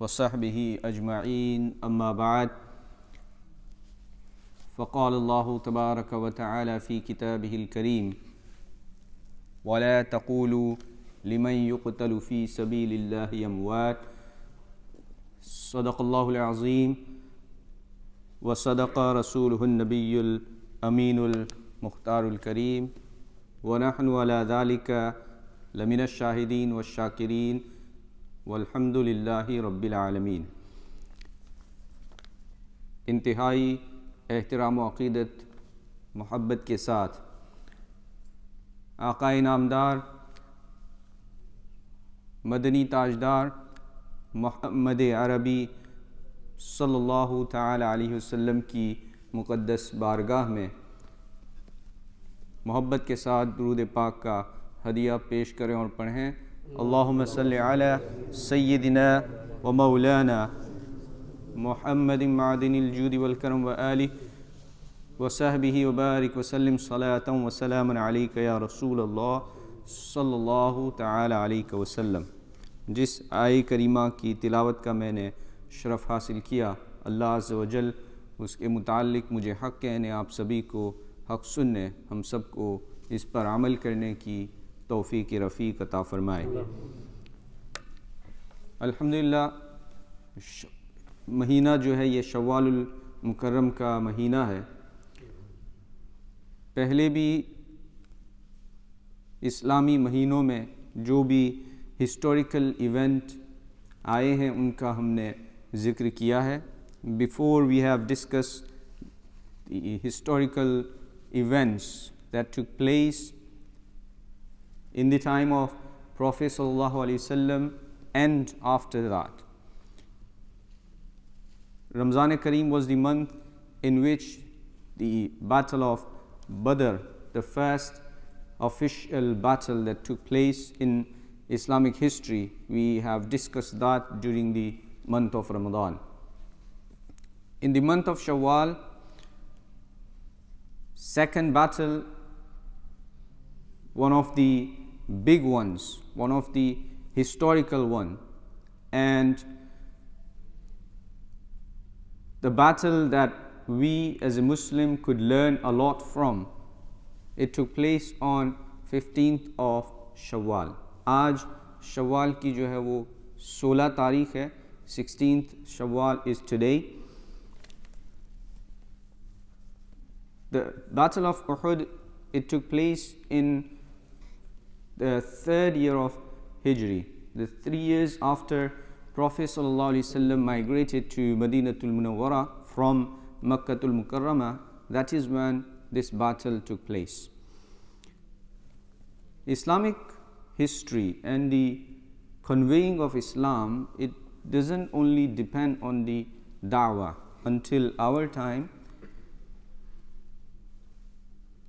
वसहबिही अजमईन अम्मा बाद फ़क़ाल अल्लाहु तबारक व तआला फ़ी किताबिहिल करीम वला तक़ूलू लिमन युक़तलु फ़ी सबीलिल्लाहि अमवात सदक़ल्लाहुल अज़ीम व सदक़ रसूलुहुन नबियुल अमीनुल मुख्तारुल करीम व नहनु अला ज़ालिका लमिनश शाहिदीन व शाकिरीन वल्हम्दुलिल्लाहि रब्बिल आलमीन। इंतहाई एहतराम व अक़ीदत मोहब्बत के साथ आक़ाए नामदार मदनी ताजदार मोहम्मद अरबी सल्लल्लाहु तआला अलैहि वसल्लम की मुक़द्दस बारगाह में मोहब्बत के साथ दुरूद पाक का हदिया पेश करें और पढ़ें। अल्लाहुम्मा सल्लि अला सय्यिदिना व मौलाना मुहम्मदिन मादिनिल जूदि वल करम व आलिहि व सहबिही व बारिक व सल्लिम सलातन व सलामन अलैका या रसूलल्लाह सल्लल्लाहु तआला अलैहि वसल्लम। जिस आय करीमा की तिलावत का मैंने शरफ़ हासिल किया, अल्लाह अज़्ज़ व जल उसके मुताल्लिक़ मुझे हक़ कहने, आप सभी को हक़ सुनने, हम सब को इस पर अमल करने की तौफ़ीक़ रफ़ीक़ अता फ़रमाए। अल्हम्दुलिल्लाह, महीना जो है ये शव्वालुल मुकर्रम का महीना है। पहले भी इस्लामी महीनों में जो भी हिस्टोरिकल इवेंट आए हैं उनका हमने ज़िक्र किया है। Before we have discussed the historical events that took place in the time of Prophet sallallahu alaihi wasallam and after that. Ramzan Kareem was the month in which the Battle of Badr, the first official battle that took place in Islamic history, we have discussed that during the month of Ramadan. In the month of Shawwal, second battle, one of the big ones, one of the historical one, and the battle that we as a Muslim could learn a lot from. It took place on 15th of Shawwal. आज शव्वाल की जो है वो 16 तारीख है, 16th Shawwal is today. The Battle of Uhud, it took place in the 3rd year of Hijri, the 3 years after Prophet ﷺ migrated to Madinatul Munawwara from Makkatul Mukarramah. That is when this battle took place. Islamic history and the conveying of Islam, it doesn't only depend on the da'wah. Until our time,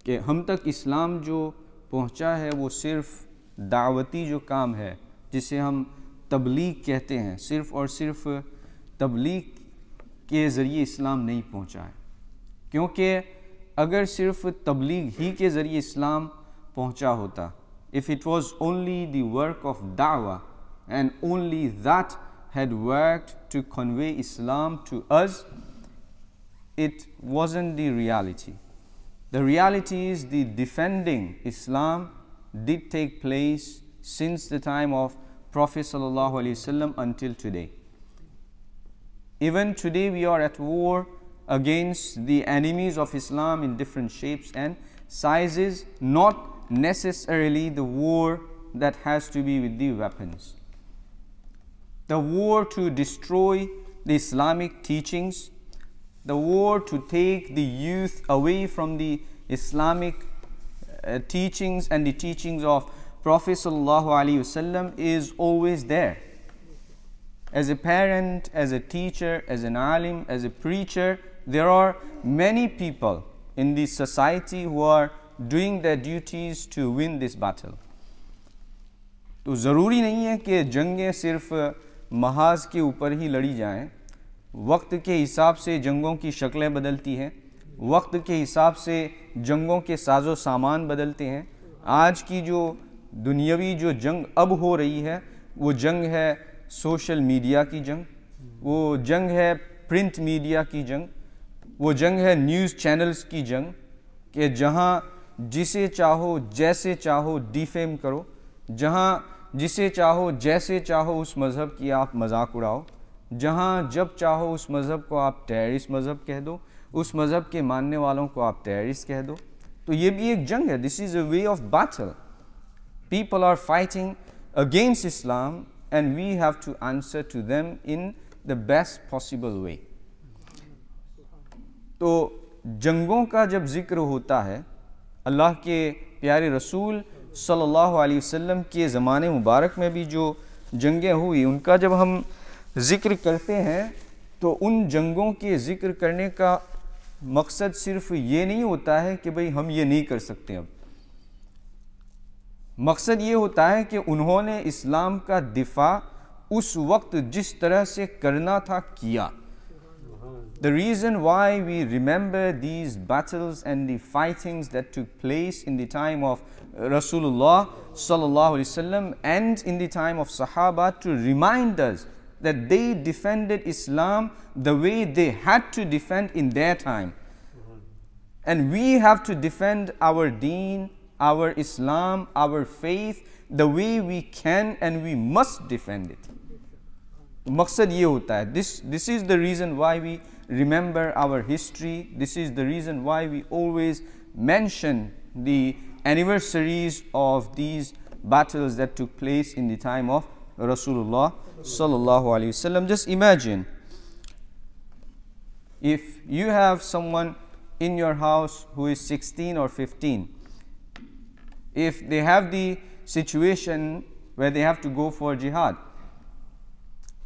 कि हम तक इस्लाम जो पहुँचा है वो सिर्फ़ दावती जो काम है जिसे हम तबलीग कहते हैं, सिर्फ़ और सिर्फ तबलीग के ज़रिए इस्लाम नहीं पहुँचा है। क्योंकि अगर सिर्फ तबलीग ही के ज़रिए इस्लाम पहुँचा होता, if it was only the work of da'wah and only that had worked to convey Islam to us, it wasn't the reality. The reality is the defending Islam did take place since the time of Prophet ﷺ until today. Even today we are at war against the enemies of Islam in different shapes and sizes, not necessarily the war that has to be with the weapons. The war to destroy the Islamic teachings, the war to take the youth away from the Islamic teachings and the teachings of Prophet ﷺ is always there. As a parent, as a teacher, as an alim, as a preacher, there are many people in the society who are doing their duties to win this battle. तो ज़रूरी नहीं है कि जंगें सिर्फ महाज के ऊपर ही लड़ी जाएं। वक्त के हिसाब से जंगों की शक्लें बदलती हैं, वक्त के हिसाब से जंगों के साजो सामान बदलते हैं। आज की जो दुनियावी जो जंग अब हो रही है वो जंग है सोशल मीडिया की जंग, वो जंग है प्रिंट मीडिया की जंग, वो जंग है न्यूज़ चैनल्स की जंग कि जहाँ जिसे चाहो जैसे चाहो डिफेम करो, जहाँ जिसे चाहो जैसे चाहो उस मज़हब की आप मजाक उड़ाओ, जहाँ जब चाहो उस मज़हब को आप टेररिस्ट मज़हब कह दो, उस मज़हब के मानने वालों को आप टेररिस्ट कह दो। तो ये भी एक जंग है। This is a way of battle. People are fighting against Islam and we have to answer to them in the best possible way. तो जंगों का जब जिक्र होता है, अल्लाह के प्यारे रसूल सल्लल्लाहु अलैहि वसल्लम के ज़माने मुबारक में भी जो जंगें हुई उनका जब हम ज़िक्र करते हैं तो उन जंगों के ज़िक्र करने का मकसद सिर्फ ये नहीं होता है कि भाई हम ये नहीं कर सकते। अब मकसद ये होता है कि उन्होंने इस्लाम का दिफा उस वक्त जिस तरह से करना था किया। The reason why we remember these battles and the fightings that took place in the time of Rasulullah sallallahu alaihi wasallam and in the time of Sahaba to remind us that they defended Islam the way they had to defend in their time. And we have to defend our deen, our Islam, our faith the way we can and we must defend it. मकसद ये होता है. This is the reason why we remember our history. This is the reason why we always mention the anniversaries of these battles that took place in the time of Rasulullah sallallahu alaihi wasallam. Just imagine if you have someone in your house who is 16 or 15, if they have the situation where they have to go for jihad,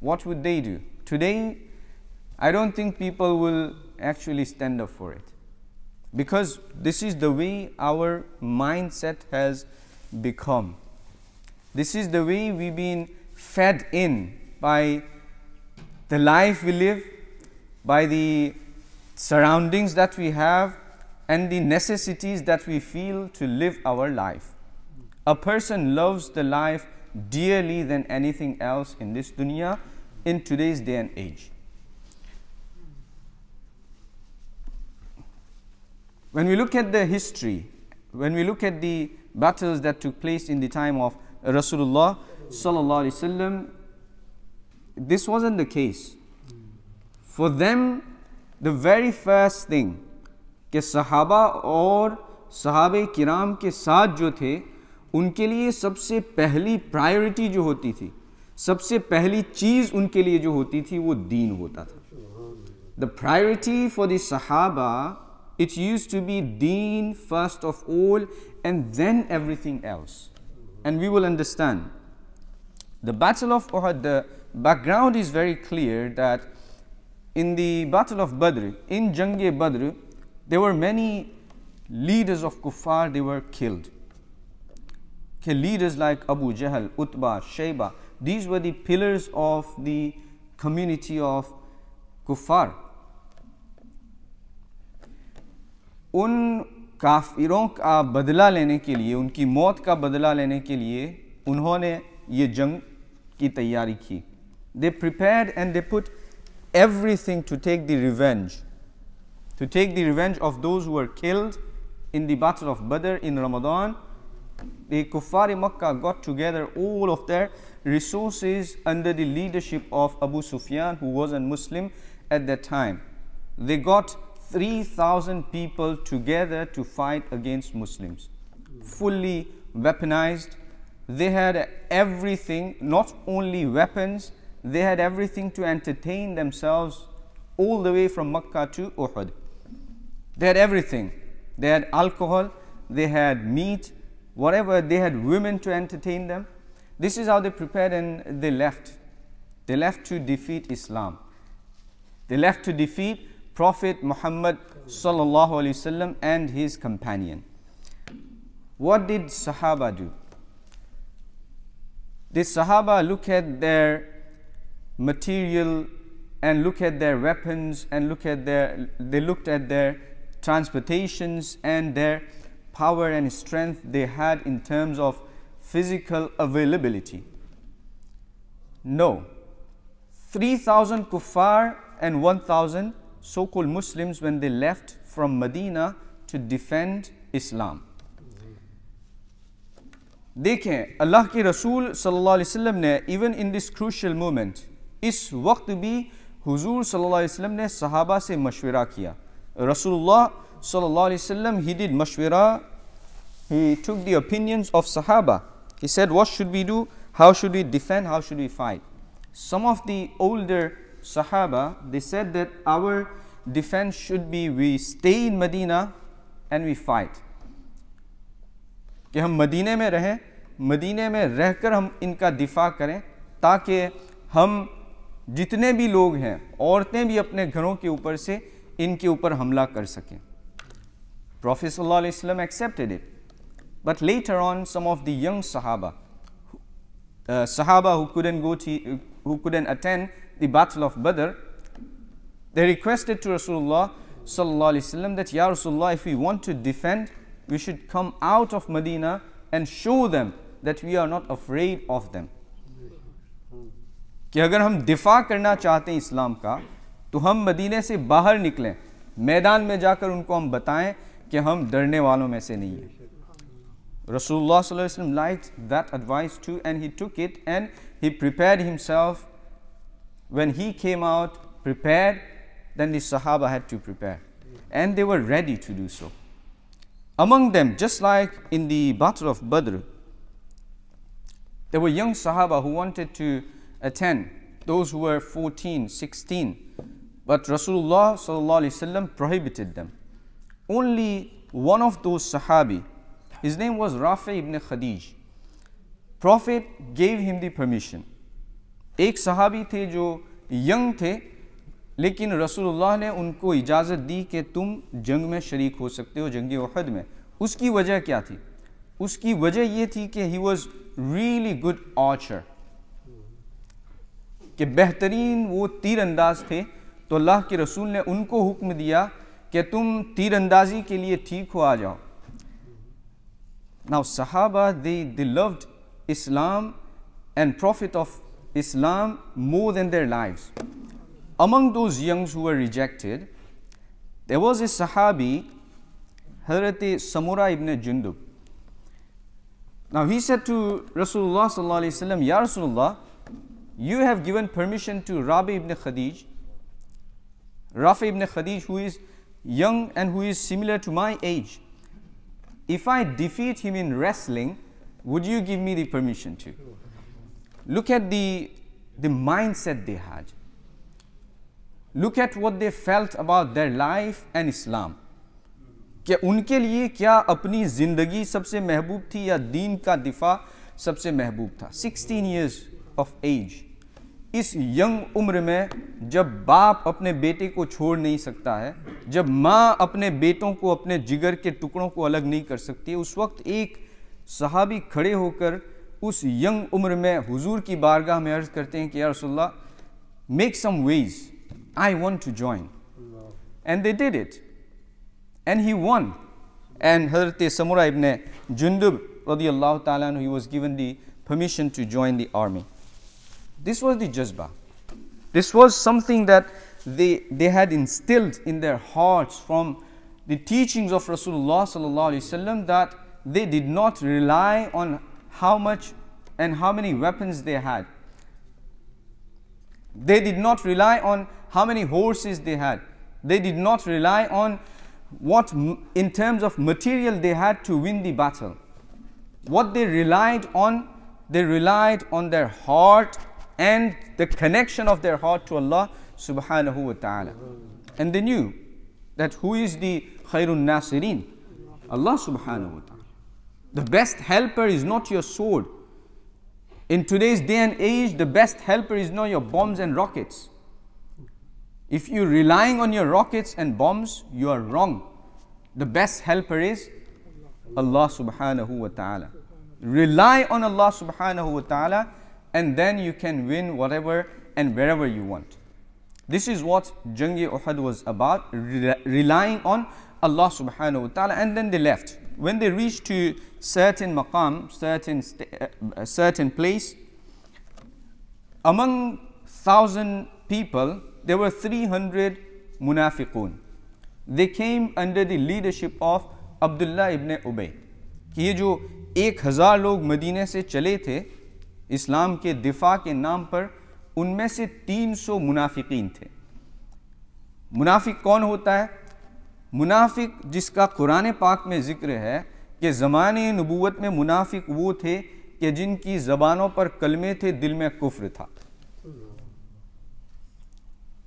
what would they do? Today, I don't think people will actually stand up for it, because this is the way our mindset has become. This is the way we've been fed in by the life we live, by the surroundings that we have, and the necessities that we feel to live our life. A person loves the life dearly than anything else in this dunya in today's day and age. When we look at the history, when we look at the battles that took place in the time of Rasulullah sallallahu alaihi wasallam, this wasn't the case. For them, the very first thing कि सहाबा और सहाबे किराम के साथ जो थे, उनके लिए सबसे पहली प्रायोरिटी जो होती थी, सबसे पहली चीज़ उनके लिए जो होती थी वो दीन होता था. The priority for the Sahaba, it used to be deen first of all and then everything else. And we will understand. The Battle of Uhud, the background is very clear that in the Battle of Badr, in Jang-e Badr, there were many leaders of Kuffar, they were killed. Okay, leaders like Abu Jahl, Utbah, Shayba, these were the pillars of the community of Kuffar. उन काफिरों का बदला लेने के लिए, उनकी मौत का बदला लेने के लिए उन्होंने ये जंग की तैयारी की. They prepared and they put everything to take the revenge, of those who were killed in the Battle of Badr in Ramadan. The Kuffar Makkah got together all of their resources under the leadership of Abu Sufyan, who was a Muslim at that time. They got 3,000 people together to fight against Muslims, fully weaponized. They had everything, not only weapons, they had everything to entertain themselves all the way from Makkah to Uhud. They had everything. They had alcohol, they had meat, whatever. They had women to entertain them. This is how they prepared, and they left. They left to defeat Islam. They left to defeat Prophet Muhammad sallallahu alaihi wasallam and his companion. What did Sahaba do? Did Sahaba look at their material and look at their weapons and they looked at their transportations and their power and strength they had in terms of physical availability? No. 3,000 kuffar and 1,000 so-called Muslims when they left from Medina to defend Islam. देखें अल्लाह के रसूल सल्लल्लाहु अलैहि वसल्लम ने even in this crucial moment, इस वक्त भी हुजूर सल्लल्लाहु अलैहि वसल्लम ने सहाबा से मशवरा किया. Rasulullah सल्लल्लाहु अलैहि वसल्लम, he did mashwara, he took the opinions of Sahaba. He said, what should we do? How should we defend? How should we fight? Some of the older Sahaba, they said that our defense should be we stay in Medina and we fight. कि हम मदीने में रहें, मदीने में रहकर हम इनका दिफा करें ताकि हम जितने भी लोग हैं, औरतें भी अपने घरों के ऊपर से इनके ऊपर हमला कर सकें. Prophet sallallahu alaihi wasallam accepted it. But later on, some of the young Sahaba, who couldn't attend the battle of Badr, they requested to Rasulullah sallallahu alaihi wasallam that, Ya Rasulullah, if we want to defend, we should come out of Medina and show them that we are not afraid of them. कि अगर हम दिफा करना चाहते हैं इस्लाम का, तो हम मदीने से बाहर निकलें, मैदान में जाकर उनको हम बताएं कि हम डरने वालों में से नहीं हैं. Rasulullah sallallahu alaihi wasallam liked that advice too, and he took it and he prepared himself. When he came out prepared, then the Sahaba had to prepare, and they were ready to do so. Among them, just like in the Battle of Badr, there were young Sahaba who wanted to attend, those who were 14, 16, but Rasulullah sallallahu alaihi wasallam prohibited them. Only one of those Sahabi, his name was Rafi ibn Khadij. Prophet gave him the permission. एक सहाबी थे जो young थे, लेकिन रसूलुल्लाह ने उनको इजाज़त दी कि तुम जंग में शरीक हो सकते हो, जंग उहद में. उसकी वजह क्या थी? उसकी वजह ये थी कि he was really good Archer, कि बेहतरीन वो तीर अंदाज थे. तो अल्लाह के रसूल ने उनको हुक्म दिया कि तुम तीर अंदाजी के लिए ठीक हो, आ जाओ. Now Sahaba, they loved Islam and Prophet of Islam more than their lives. Among those youngs who were rejected, there was a Sahabi, Hazrat Samura ibn Jundub. Now he said to Rasulullah sallallahu alaihi wasallam, Ya Rasulullah, you have given permission to Rabi ibn Khadij, Rafi ibn Khadij, who is young and who is similar to my age. If I defeat him in wrestling, would you give me the permission to? Look at the mindset they had. Look at what they felt about their life and Islam. क्या उनके लिए क्या अपनी ज़िंदगी सबसे महबूब थी या दीन का दिफा सबसे महबूब था? 16 years of age. इस यंग उम्र में जब बाप अपने बेटे को छोड़ नहीं सकता है, जब माँ अपने बेटों को अपने जिगर के टुकड़ों को अलग नहीं कर सकती है, उस वक्त एक सहाबी खड़े होकर उस यंग उम्र में हुजूर की बारगाह में अर्ज करते हैं कि या रसूलल्लाह, make some way, I want to join. And they did it and he won. And Hazrat Samura ibn Jundub radiyallahu ta'ala anhu, he was given the permission to join the army. This was the jazba. This was something that they had instilled in their hearts from the teachings of Rasulullah sallallahu alaihi wasallam, that they did not rely on how much and how many weapons they had. They did not rely on how many horses they had. They did not rely on what in terms of material they had to win the battle. What they relied on their heart and the connection of their heart to Allah subhanahu wa ta'ala. And they knew that who is the khairun nasirin? Allah subhanahu wa ta'ala. The best helper is not your sword. In today's day and age, the best helper is not your bombs and rockets. If you're relying on your rockets and bombs, you are wrong. The best helper is Allah subhanahu wa ta'ala. Rely on Allah subhanahu wa ta'ala, and then you can win whatever and wherever you want. This is what Jang-e Uhud was about, relying on Allah subhanahu wa ta'ala. And then they left. When they reached to certain maqam, certain place, among 1,000 people, there were 300 munafiqun. They came under the leadership of Abdullah ibn Ubay. कि ये जो 1000 लोग मदीने से चले थे इस्लाम के दिफा के नाम पर, उनमें से 300 मुनाफिकीन थे। मुनाफिक कौन होता है? मुनाफिक जिसका कुरान पाक में जिक्र है कि ज़माने नबूवत में मुनाफिक वो थे कि जिनकी ज़बानों पर कलमे थे, दिल में कुफ्र था,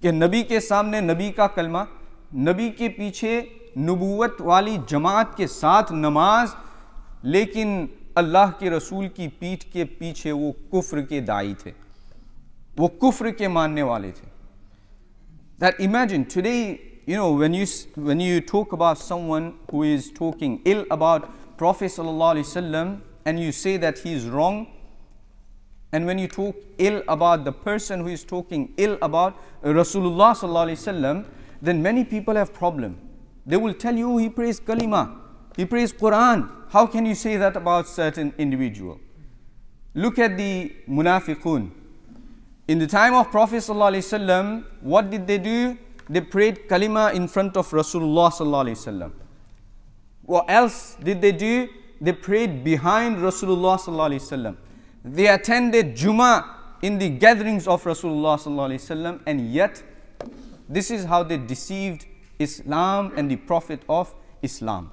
कि नबी के सामने नबी का कलमा, नबी के पीछे नबूवत वाली जमात के साथ नमाज, लेकिन अल्लाह के रसूल की पीठ के पीछे वो कुफ्र के दाई थे, वो कुफ्र के मानने वाले थे। That imagine today, you know, when you talk about someone who is talking ill about Prophet sallallahu alaihi wasallam and you say that he is wrong, and when you talk ill about the person who is talking ill about Rasulullah sallallahu alaihi wasallam, then many people have problem. They will tell you he prays kalima, he prays Quran. How can you say that about certain individual? Look at the munafiqun. In the time of Prophet sallallahu alaihi wasallam, what did they do? They prayed kalima in front of Rasulullah sallallahu alaihi wasallam. What else did they do? They prayed behind Rasulullah sallallahu alaihi wasallam. They attended Jummah in the gatherings of Rasulullah sallallahu alaihi wasallam, and yet this is how they deceived Islam and the Prophet of Islam.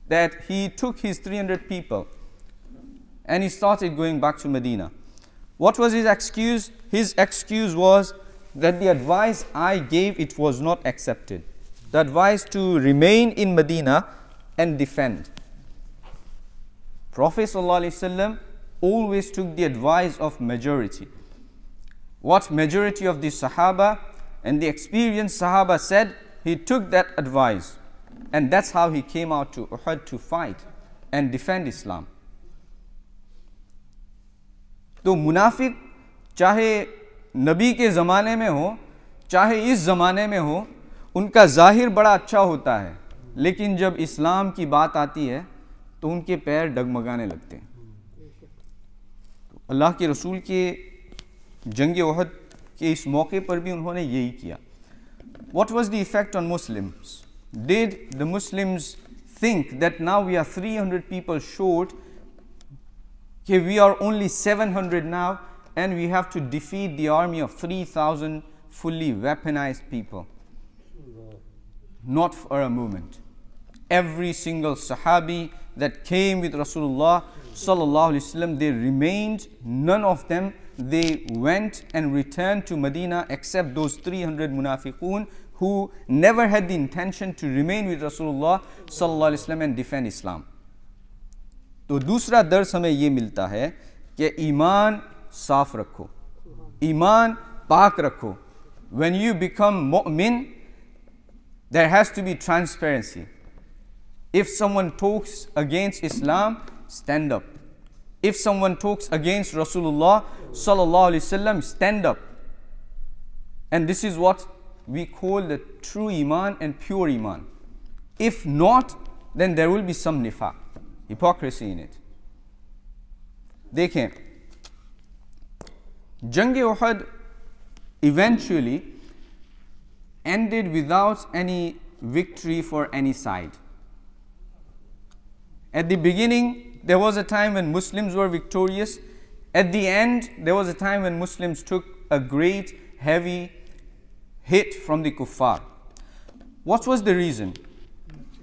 That he took his 300 people and he started going back to Medina. What was his excuse? His excuse was that the advice I gave, it was not accepted. The advice to remain in Medina and defend. Prophet ﷺ always took the advice of majority. What majority of the Sahaba and the experienced Sahaba said, he took that advice. And that's how he came out to Uhud to fight and defend Islam. तो मुनाफिक चाहे नबी के ज़माने में हो, चाहे इस ज़माने में हो, उनका ज़ाहिर बड़ा अच्छा होता है, लेकिन जब इस्लाम की बात आती है तो उनके पैर डगमगाने लगते हैं। तो अल्लाह के रसूल के जंग उहद के इस मौके पर भी उन्होंने यही किया। What was the effect on Muslims? Did the Muslims think that now we are 300 people short, okay, we are only 700 now, and we have to defeat the army of 3,000 fully weaponized people? Not for a moment. Every single Sahabi that came with Rasulullah sallallahu alaihi wasallam, they remained, none of them, they went and returned to Medina except those 300 munafiqun who never had the intention to remain with Rasulullah sallallahu alaihi wasallam and defend Islam. तो दूसरा दर्स हमें ये मिलता है कि ईमान साफ रखो, ईमान पाक रखो. When you become mu'min, there has to be transparency. If someone talks against Islam, stand up. If someone talks against Rasulullah sallallahu alaihi wasallam, stand up. And this is what we call the true iman and pure iman. If not, then there will be some nifaq, hypocrisy in it. देखें, जंग उहद eventually ended without any victory for any side. At the beginning, there was a time when Muslims were victorious. At the end, there was a time when Muslims took a great, heavy hit from the kuffar. What was the reason?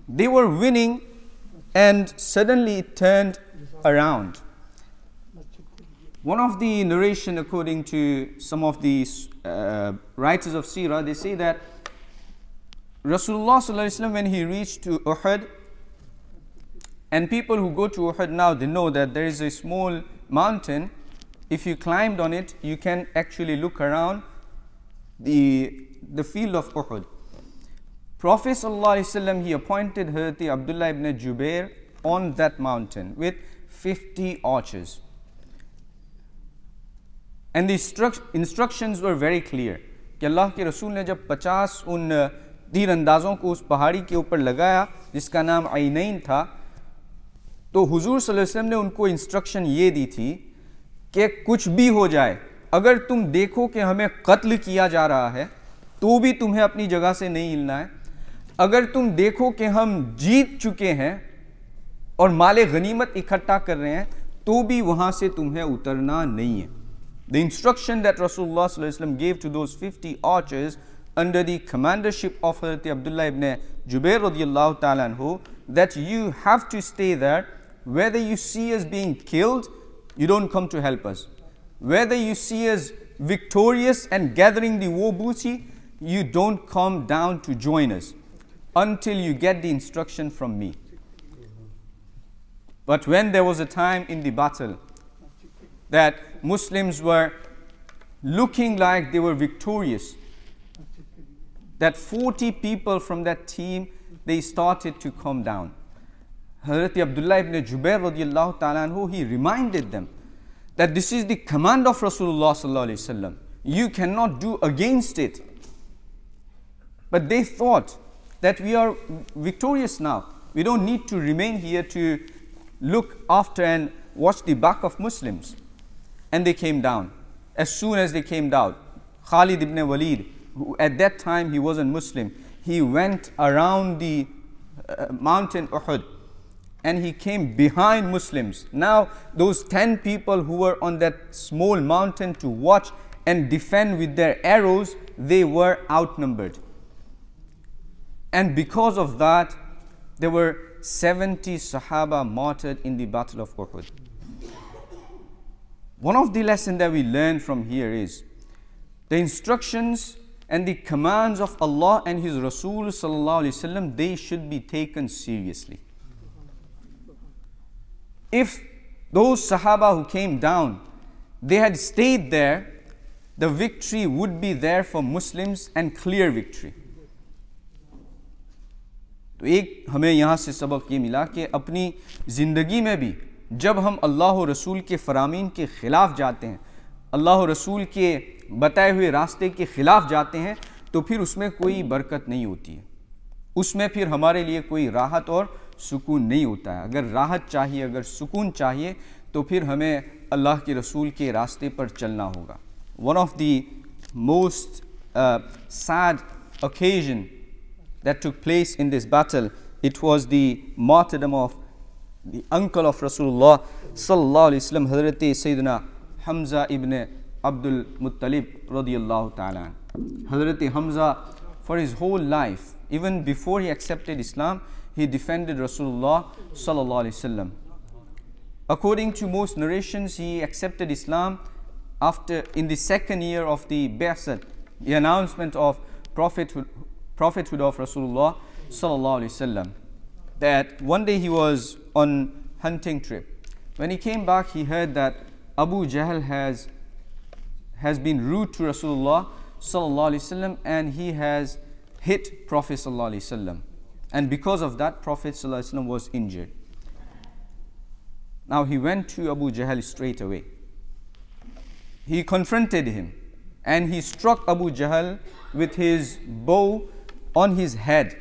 They were winning and suddenly it turned around. One of the narration, according to some of the writers of Sirah, they say that Rasulullah sallallahu alaihi wasallam, when he reached to Uhud, and people who go to Uhud now, they know that there is a small mountain. If you climbed on it, you can actually look around the field of Uhud. Prophet sallallahu alaihi wasallam, he appointed Hazrat Abdullah ibn Jubair on that mountain with 50 archers. And the instructions were very clear कि अल्लाह के रसूल ने जब 50 उन तीरंदाजों को उस पहाड़ी के ऊपर लगाया जिसका नाम आइनैन था, तो हुजूर सल्लल्लाहु अलैहि वसल्लम ने उनको इंस्ट्रक्शन ये दी थी कि कुछ भी हो जाए, अगर तुम देखो कि हमें कत्ल किया जा रहा है तो भी तुम्हें अपनी जगह से नहीं हिलना है। अगर तुम देखो कि हम जीत चुके हैं और माले गनीमत इकट्ठा कर रहे हैं तो भी वहां से तुम्हें उतरना नहीं है। The instruction that Rasulullah sallallahu alaihi wasallam gave to those 50 archers under the commandership of Hazrat Abdullah ibn Jubair radiyallahu ta'ala anhu, that you have to stay there. Whether you see us being killed, you don't come to help us. Whether you see us victorious and gathering the war booty, you don't come down to join us until you get the instruction from me. But when there was a time in the battle that Muslims were looking like they were victorious, that 40 people from that team, they started to come down. Hazrat Abdullah ibn Jubair radiyallahu ta'ala anhu, he reminded them that this is the command of Rasulullah sallallahu alaihi wasallam. You cannot do against it. But they thought that we are victorious now. We don't need to remain here to look after and watch the back of Muslims. And they came down. As soon as they came down, Khalid ibn Walid, who at that time he wasn't Muslim, he went around the mountain Uhud and he came behind Muslims. Now those 10 people who were on that small mountain to watch and defend with their arrows, they were outnumbered. And because of that, there were 70 Sahaba martyred in the Battle of Uhud. One of the lessons that we learn from here is the instructions and the commands of Allah and His Rasul sallallahu alaihi wasallam, they should be taken seriously. If those Sahaba who came down, they had stayed there, the victory would be there for Muslims and clear victory. तो एक हमें यहाँ से सबक ये मिला कि अपनी ज़िंदगी में भी जब हम अल्लाह और रसूल के फ़रामीन के ख़िलाफ़ जाते हैं, अल्लाह और रसूल के बताए हुए रास्ते के ख़िलाफ़ जाते हैं, तो फिर उसमें कोई बरकत नहीं होती है, उसमें फिर हमारे लिए कोई राहत और सुकून नहीं होता है। अगर राहत चाहिए, अगर सुकून चाहिए, तो फिर हमें अल्लाह के रसूल के रास्ते पर चलना होगा। One of the most sad occasion that took place in this battle, it was the martyrdom of the uncle of Rasulullah sallallahu alaihi wasallam, Hazrat Sayyidina Hamza ibn Abdul Muttalib radiyallahu ta'ala. Hazrat Hamza, for his whole life, even before he accepted Islam, he defended Rasulullah sallallahu alaihi wasallam. According to most narrations, he accepted Islam after, in the second year of the Bi'asat, the announcement of prophethood of Rasulullah sallallahu alaihi wasallam. That one day he was on hunting trip. When he came back, he heard that Abu Jahl has been rude to Rasulullah sallallahu alaihi wasallam, and he has hit Prophet sallallahu alaihi wasallam. And because of that, Prophet sallallahu alaihi wasallam was injured. Now he went to Abu Jahl straight away. He confronted him and he struck Abu Jahl with his bow on his head,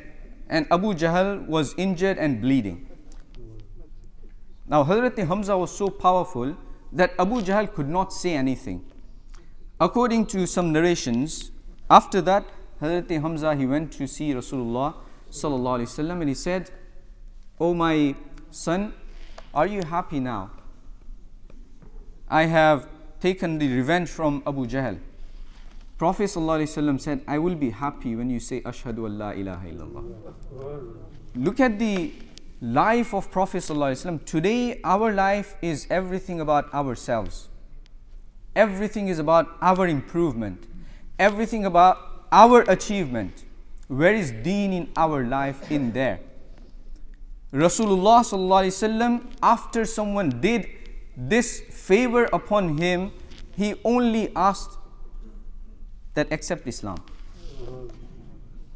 and Abu Jahl was injured and bleeding. Now Hazrat Hamza was so powerful that Abu Jahl could not say anything. According to some narrations, after that Hazrat Hamza, he went to see Rasulullah sallallahu alaihi wasallam, and he said, "Oh my son, are you happy now? I have taken the revenge from Abu Jahl." Prophet sallallahu alaihi wasallam said, "I will be happy when you say Ashhadu an la ilaha illallah." Look at the life of Prophet sallallahu alaihi wasallam. Today our life is everything about ourselves. Everything is about our improvement. Everything about our achievement. Where is deen in our life in there? Rasulullah sallallahu alaihi wasallam, after someone did this favor upon him, he only asked that accept Islam.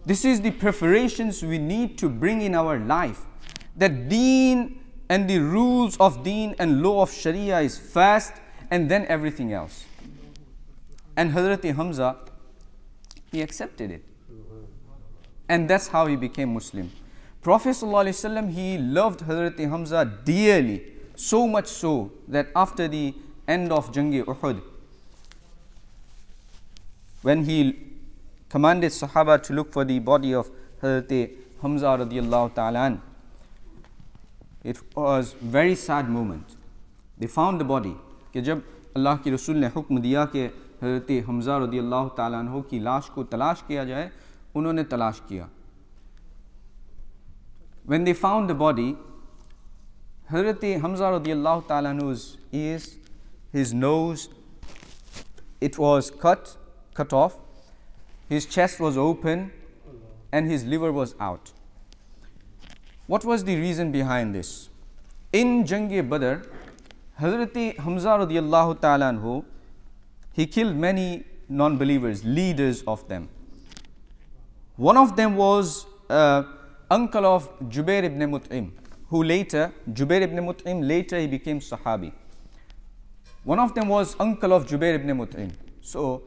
This is the preparations we need to bring in our life. That deen and the rules of deen and law of Sharia is first, and then everything else. And Hazrat Hamza, he accepted it. And that's how he became Muslim. Prophet ﷺ, he loved Hazrat Hamza dearly, so much so that after the end of Jang-e Uhud, when he commanded Sahaba to look for the body of Hazrat Hamza radiallahu ta'ala an, it was very sad moment. They found the body. कि जब अल्लाह के रसूल ने हुक्म दिया कि हज़रत हमज़ा रदियल्लाहु ताला अन्हु की लाश को तलाश किया जाए, उन्होंने तलाश किया. When they found the body, Hazrat Hamza radiallahu ta'ala anhu's ears, his nose, it was cut off, his chest was open, and his liver was out. What was the reason behind this? In Jang-e-Badr, Hazrat Hamza radiallahu ta'ala anhu, he killed many non-believers, leaders of them. One of them was uncle of Jubair ibn Mut'im, who later, Jubair ibn Mut'im, later he became Sahabi. One of them was uncle of Jubair ibn Mut'im. So,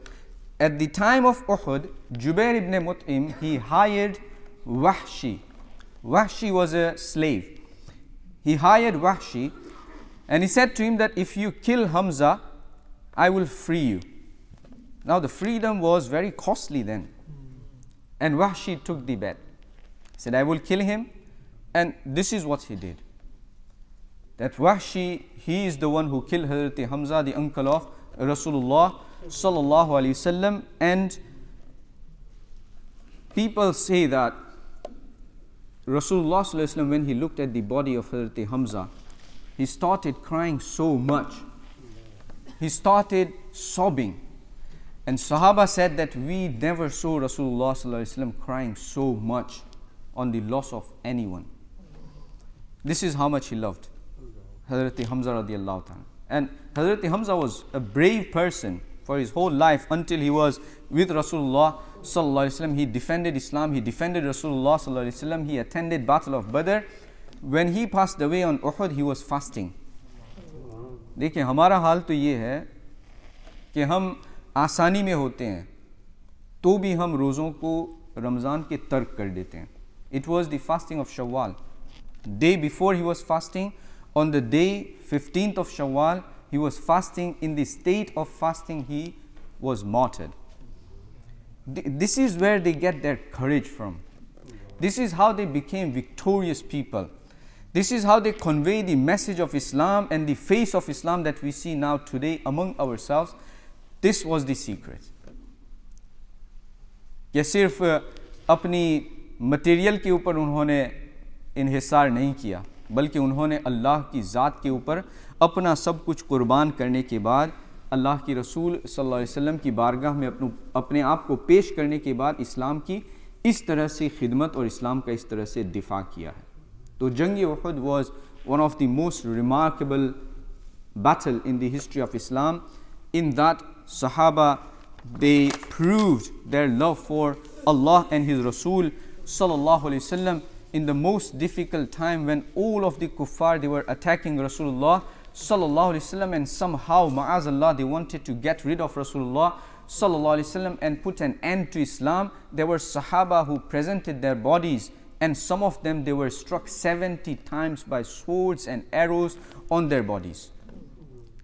at the time of Uhud, Jubair ibn Mut'im, he hired Wahshi. Wahshi was a slave. He hired Wahshi, and he said to him that if you kill Hamza, I will free you. Now the freedom was very costly then. And Wahshi took the bet. He said, I will kill him, and this is what he did. That Wahshi, he is the one who killed Hazrat Hamza, the uncle of Rasulullah sallallahu alaihi wasallam. And people say that Rasulullah sallallahu alaihi wasallam, when he looked at the body of Hazrat Hamza, he started crying so much. He started sobbing. And Sahaba said that we never saw Rasulullah sallallahu alaihi wasallam crying so much on the loss of anyone. This is how much he loved Hazrat Hamza radiallahu ta'ala. And Hazrat Hamza was a brave person for his whole life until he was with Rasulullah sallallahu alaihi wasallam. He defended Islam, he defended Rasulullah sallallahu alaihi wasallam, he attended Battle of Badr. When he passed away on Uhud, he was fasting. देखिए हमारा हाल तो ये है कि हम आसानी में होते हैं तो भी हम रोज़ों को रमज़ान के तर्क कर देते हैं. It was the fasting of Shawwal. Day before he was fasting, on the day 15th of Shawwal, he was fasting. In the state of fasting, he was martyred. This is where they get their courage from. This is how they became victorious people. This is how they convey the message of Islam and the face of Islam that we see now today among ourselves. This was the secret. ये सिर्फ अपनी material के ऊपर उन्होंने इन्हिसार नहीं किया, बल्कि उन्होंने अल्लाह की ज़ात के ऊपर अपना सब कुछ कुर्बान करने के बाद अल्लाह की रसूल सल्लल्लाहु अलैहि वसल्लम की बारगाह में अपने आप को पेश करने के बाद इस्लाम की इस तरह से खिदमत और इस्लाम का इस तरह से दिफा किया है. तो जंग उहद was one of the most remarkable battle in the history of Islam. In that, Sahaba, they proved their love for Allah and His Rasul sallallahu alaihi wasallam in the most difficult time when all of the kuffar, they were attacking Rasulullah sallallahu alaihi wasallam, and somehow ma'azallah they wanted to get rid of Rasulullah sallallahu alaihi wasallam and put an end to Islam. There were Sahaba who presented their bodies, and some of them, they were struck 70 times by swords and arrows on their bodies.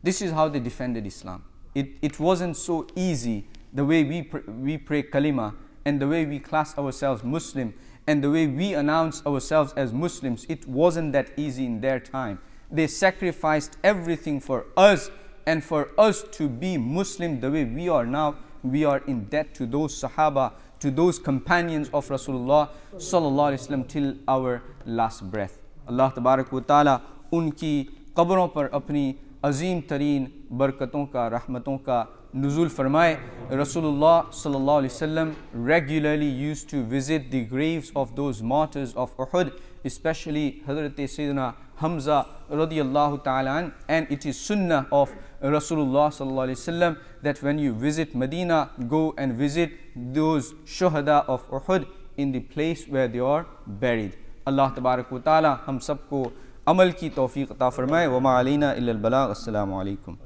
This is how they defended Islam. It wasn't so easy the way we pray kalima and the way we class ourselves Muslim and the way we announce ourselves as Muslims. It wasn't that easy in their time. They sacrificed everything for us, and for us to be Muslim the way we are now, we are in debt to those Sahaba, to those companions of Rasulullah sallallahu alaihi wasallam till our last breath. Allah tabarak wa ta'ala उनकी कब्रों पर अपनी अजीम तरीन बरकतों का, रहमतों का नुज़ूल फरमाए. Rasulullah sallallahu alaihi wasallam regularly used to visit the graves of those martyrs of Uhud, especially Hazrat Sayyidina Hamza radiyallahu ta'ala an. And it is sunnah of Rasulullah sallallahu alaihi wasallam that when you visit Medina, go and visit those shuhada of Uhud in the place where they are buried. Allah tabarak wa ta'ala हम सबको अमल की तौफीक अता फरमाए. वमा अलैना इल्लल बलाग. अस्सलामु अलैकुम.